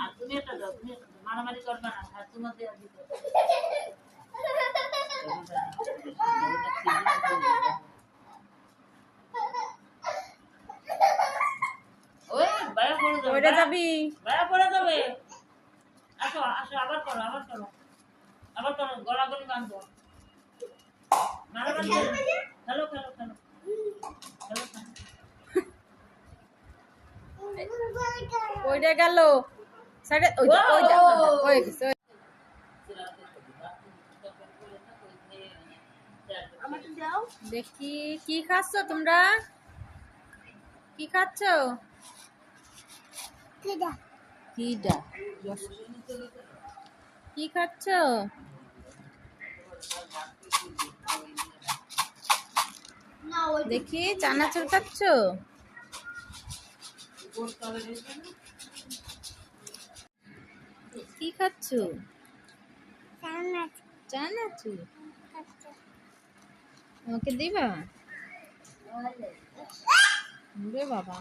আর তুমি এটা দাও, তুমি মারামারি করবে না, আর তোমার দেওয়া দিতে ওই বাইরে পড়ে যাবে, ওইটা যাবি বাইরে পড়ে যাবে। আসো আসো, আবার করো, আবার করো, গলাগলি বাঁধবো, মারামারি করো। খেলো খেলো খেলো খেলো খেলো। ওইটা গেল সাইডে, ওইটা ওইটা হয়ে গেছে। দেখি কি খাচ্ছ তোমরা, কি খাচ্ছ? কিডা কি খাচ্ছ? দেখি চানাচুর খাচ্ছ? কি খাচ্ছ? চানাচুর আমাকে দিবা? ওরে বাবা।